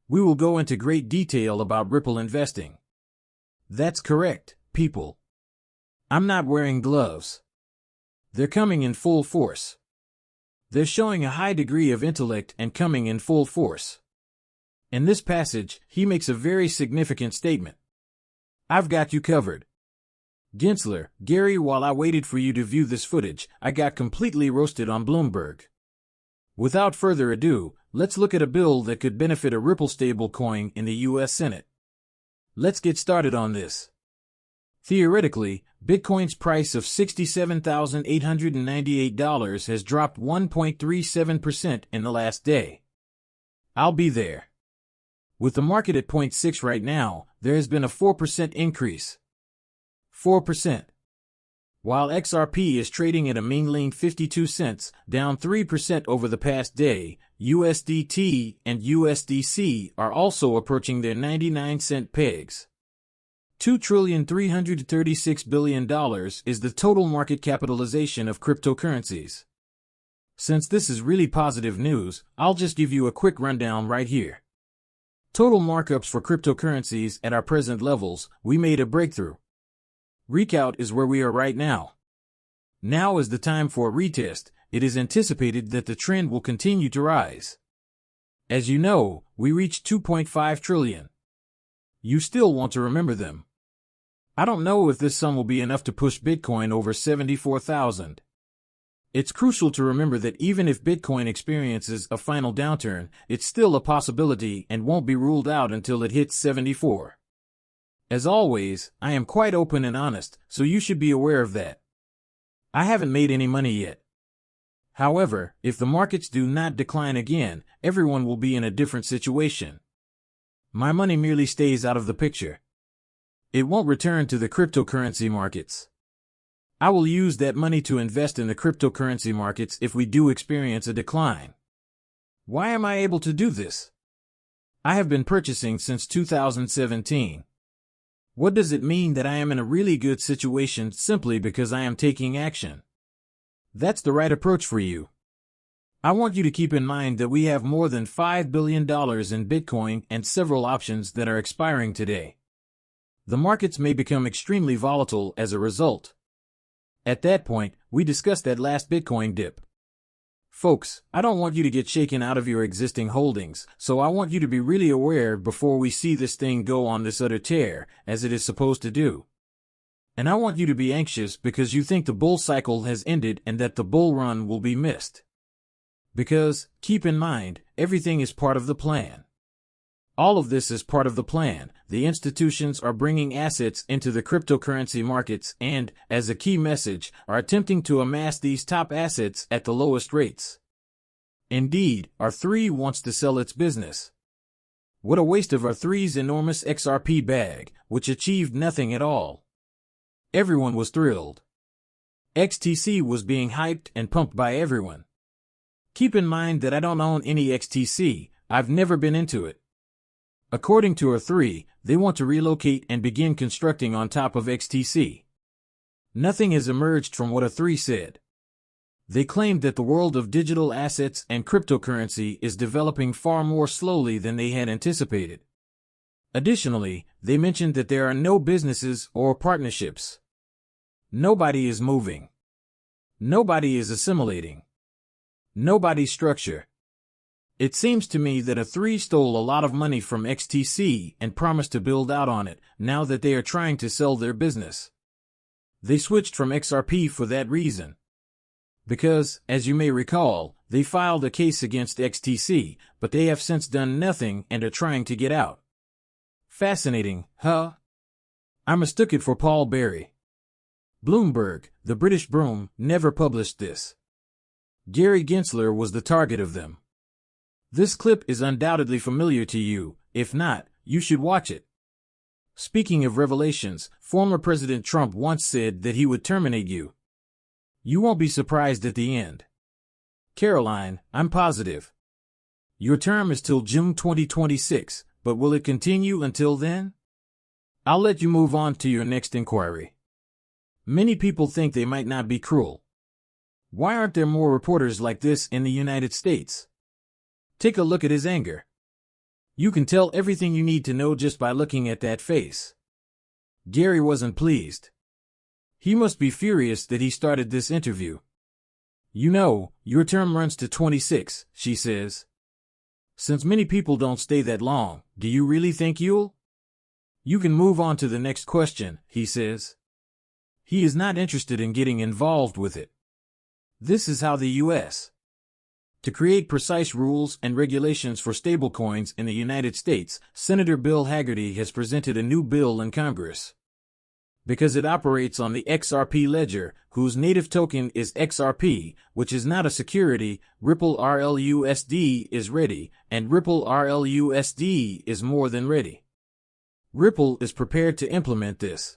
We will go into great detail about Ripple investing. That's correct, people. I'm not wearing gloves. They're coming in full force. They're showing a high degree of intellect and coming in full force. In this passage, he makes a very significant statement. I've got you covered. Gensler, Gary, while I waited for you to view this footage, I got completely roasted on Bloomberg. Without further ado, let's look at a bill that could benefit a Ripple stablecoin in the U.S. Senate. Let's get started on this. Theoretically, Bitcoin's price of $67,898 has dropped 1.37% in the last day. I'll be there. With the market at 0.6 right now, there has been a 4% increase. 4%. While XRP is trading at a mean 52 cents, down 3% over the past day, USDT and USDC are also approaching their 99-cent pegs. $2,336 billion is the total market capitalization of cryptocurrencies. Since this is really positive news, I'll just give you a quick rundown right here. Total markups for cryptocurrencies at our present levels, we made a breakthrough. Recount is where we are right now. Now is the time for a retest. It is anticipated that the trend will continue to rise. As you know, we reached 2.5 trillion. You still want to remember them. I don't know if this sum will be enough to push Bitcoin over 74,000. It's crucial to remember that even if Bitcoin experiences a final downturn, it's still a possibility and won't be ruled out until it hits 74. As always, I am quite open and honest, so you should be aware of that. I haven't made any money yet. However, if the markets do not decline again, everyone will be in a different situation. My money merely stays out of the picture. It won't return to the cryptocurrency markets. I will use that money to invest in the cryptocurrency markets if we do experience a decline. Why am I able to do this? I have been purchasing since 2017. What does it mean that I am in a really good situation simply because I am taking action? That's the right approach for you. I want you to keep in mind that we have more than $5 billion in Bitcoin and several options that are expiring today. The markets may become extremely volatile as a result. At that point, we discussed that last Bitcoin dip. Folks, I don't want you to get shaken out of your existing holdings, so I want you to be really aware before we see this thing go on this utter tear, as it is supposed to do. And I want you to be anxious because you think the bull cycle has ended and that the bull run will be missed. Because, keep in mind, everything is part of the plan. All of this is part of the plan. The institutions are bringing assets into the cryptocurrency markets and, as a key message, are attempting to amass these top assets at the lowest rates. Indeed, R3 wants to sell its business. What a waste of R3's enormous XRP bag, which achieved nothing at all. Everyone was thrilled. XTC was being hyped and pumped by everyone. Keep in mind that I don't own any XTC, I've never been into it. According to R3, they want to relocate and begin constructing on top of XTC. Nothing has emerged from what R3 said. They claimed that the world of digital assets and cryptocurrency is developing far more slowly than they had anticipated. Additionally, they mentioned that there are no businesses or partnerships. Nobody is moving. Nobody is assimilating. Nobody's structure. It seems to me that R3 stole a lot of money from XTC and promised to build out on it, now that they are trying to sell their business. They switched from XRP for that reason. Because, as you may recall, they filed a case against XTC, but they have since done nothing and are trying to get out. Fascinating, huh? I mistook it for Paul Barry. Bloomberg, the British broom, never published this. Gary Gensler was the target of them. This clip is undoubtedly familiar to you. If not, you should watch it. Speaking of revelations, former President Trump once said that he would terminate you. You won't be surprised at the end. Caroline, I'm positive. Your term is till June 2026, but will it continue until then? I'll let you move on to your next inquiry. Many people think they might not be cruel. Why aren't there more reporters like this in the United States? Take a look at his anger. You can tell everything you need to know just by looking at that face. Gary wasn't pleased. He must be furious that he started this interview. You know, your term runs to 26, she says. Since many people don't stay that long, do you really think you'll? You can move on to the next question, he says. He is not interested in getting involved with it. This is how the U.S. To create precise rules and regulations for stablecoins in the United States, Senator Bill Hagerty has presented a new bill in Congress. Because it operates on the XRP ledger, whose native token is XRP, which is not a security, Ripple RLUSD is ready, and Ripple RLUSD is more than ready. Ripple is prepared to implement this.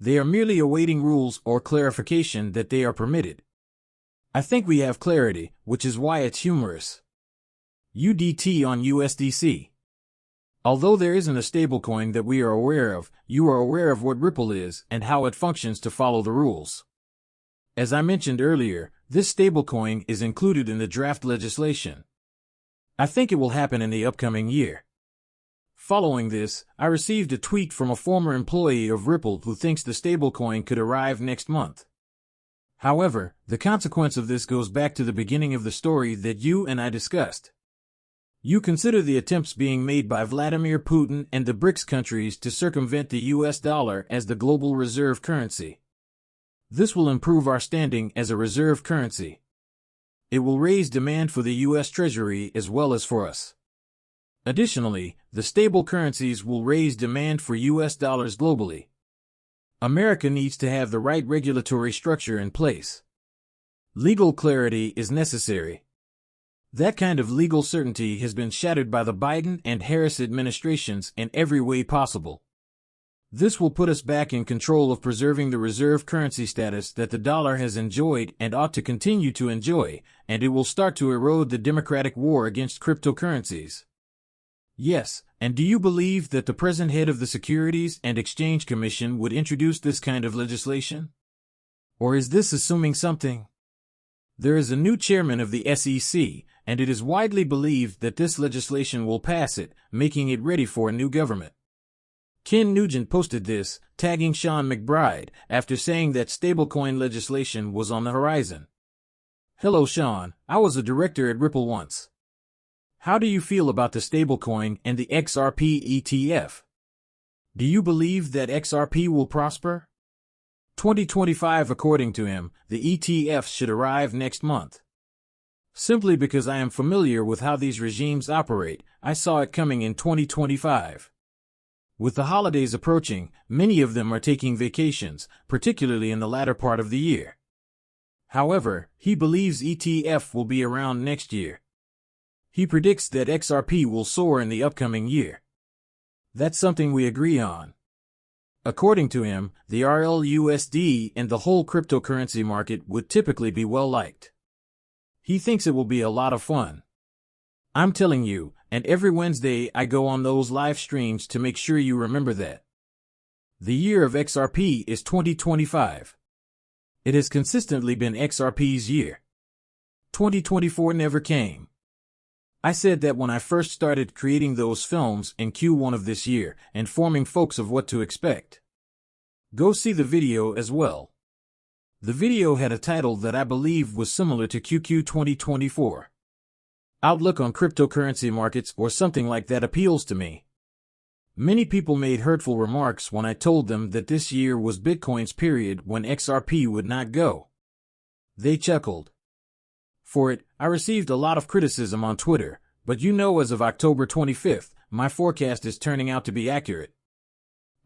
They are merely awaiting rules or clarification that they are permitted. I think we have clarity, which is why it's humorous. UDT on USDC. Although there isn't a stablecoin that we are aware of, you are aware of what Ripple is and how it functions to follow the rules. As I mentioned earlier, this stablecoin is included in the draft legislation. I think it will happen in the upcoming year. Following this, I received a tweet from a former employee of Ripple who thinks the stablecoin could arrive next month. However, the consequence of this goes back to the beginning of the story that you and I discussed. You consider the attempts being made by Vladimir Putin and the BRICS countries to circumvent the US dollar as the global reserve currency. This will improve our standing as a reserve currency. It will raise demand for the US Treasury as well as for us. Additionally, the stable currencies will raise demand for US dollars globally. America needs to have the right regulatory structure in place. Legal clarity is necessary. That kind of legal certainty has been shattered by the Biden and Harris administrations in every way possible. This will put us back in control of preserving the reserve currency status that the dollar has enjoyed and ought to continue to enjoy, and it will start to erode the democratic war against cryptocurrencies. Yes, and do you believe that the present head of the Securities and Exchange Commission would introduce this kind of legislation? Or is this assuming something? There is a new chairman of the SEC, and it is widely believed that this legislation will pass it, making it ready for a new government. Ken Nugent posted this, tagging Sean McBride, after saying that stablecoin legislation was on the horizon. Hello Sean, I was a director at Ripple once. How do you feel about the stablecoin and the XRP ETF? Do you believe that XRP will prosper? 2025 according to him, the ETF should arrive next month. Simply because I am familiar with how these regimes operate, I saw it coming in 2025. With the holidays approaching, many of them are taking vacations, particularly in the latter part of the year. However, he believes ETF will be around next year. He predicts that XRP will soar in the upcoming year. That's something we agree on. According to him, the RLUSD and the whole cryptocurrency market would typically be well liked. He thinks it will be a lot of fun. I'm telling you, and every Wednesday I go on those live streams to make sure you remember that. The year of XRP is 2025. It has consistently been XRP's year. 2024 never came. I said that when I first started creating those films in Q1 of this year, informing folks of what to expect. Go see the video as well. The video had a title that I believe was similar to QQ 2024. Outlook on cryptocurrency markets or something like that appeals to me. Many people made hurtful remarks when I told them that this year was Bitcoin's period when XRP would not go. They chuckled. For it, I received a lot of criticism on Twitter, but you know as of October 25th, my forecast is turning out to be accurate.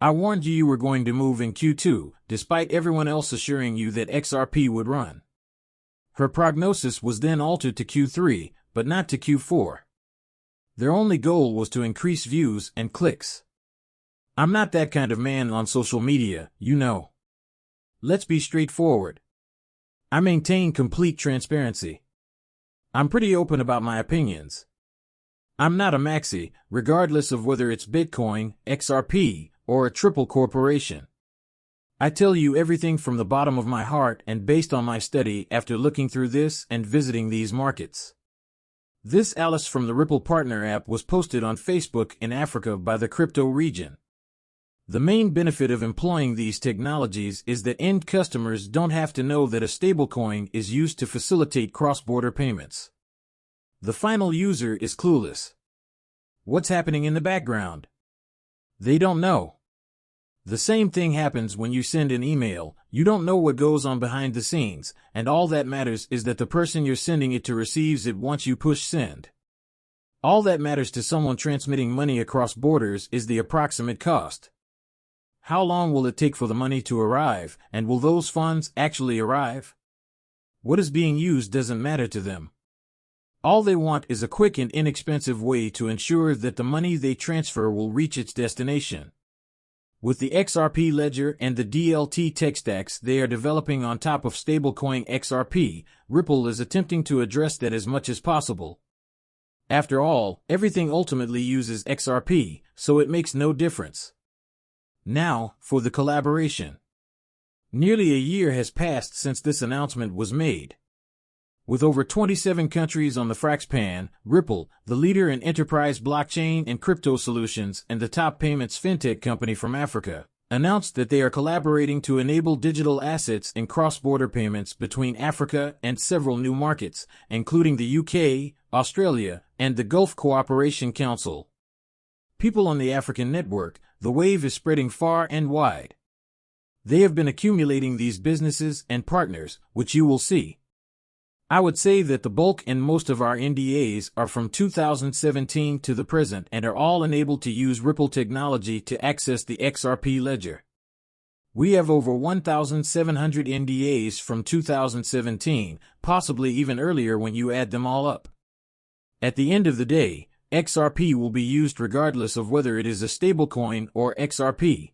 I warned you were going to move in Q2, despite everyone else assuring you that XRP would run. Her prognosis was then altered to Q3, but not to Q4. Their only goal was to increase views and clicks. I'm not that kind of man on social media, you know. Let's be straightforward. I maintain complete transparency. I'm pretty open about my opinions. I'm not a maxi, regardless of whether it's Bitcoin, XRP, or a triple corporation. I tell you everything from the bottom of my heart and based on my study after looking through this and visiting these markets. This Alice from the Ripple Partner app was posted on Facebook in Africa by the crypto region. The main benefit of employing these technologies is that end customers don't have to know that a stablecoin is used to facilitate cross-border payments. The final user is clueless. What's happening in the background? They don't know. The same thing happens when you send an email. You don't know what goes on behind the scenes, and all that matters is that the person you're sending it to receives it once you push send. All that matters to someone transmitting money across borders is the approximate cost. How long will it take for the money to arrive, and will those funds actually arrive? What is being used doesn't matter to them. All they want is a quick and inexpensive way to ensure that the money they transfer will reach its destination. With the XRP ledger and the DLT tech stacks they are developing on top of stablecoin XRP, Ripple is attempting to address that as much as possible. After all, everything ultimately uses XRP, so it makes no difference. Now, for the collaboration. Nearly a year has passed since this announcement was made. With over 27 countries on the Fraxpan, Ripple, the leader in enterprise blockchain and crypto solutions and the top payments fintech company from Africa, announced that they are collaborating to enable digital assets and cross-border payments between Africa and several new markets, including the UK, Australia, and the Gulf Cooperation Council. People on the African network, the wave is spreading far and wide. They have been accumulating these businesses and partners, which you will see. I would say that the bulk and most of our NDAs are from 2017 to the present and are all enabled to use Ripple technology to access the XRP ledger. We have over 1,700 NDAs from 2017, possibly even earlier when you add them all up. At the end of the day, XRP will be used regardless of whether it is a stablecoin or XRP.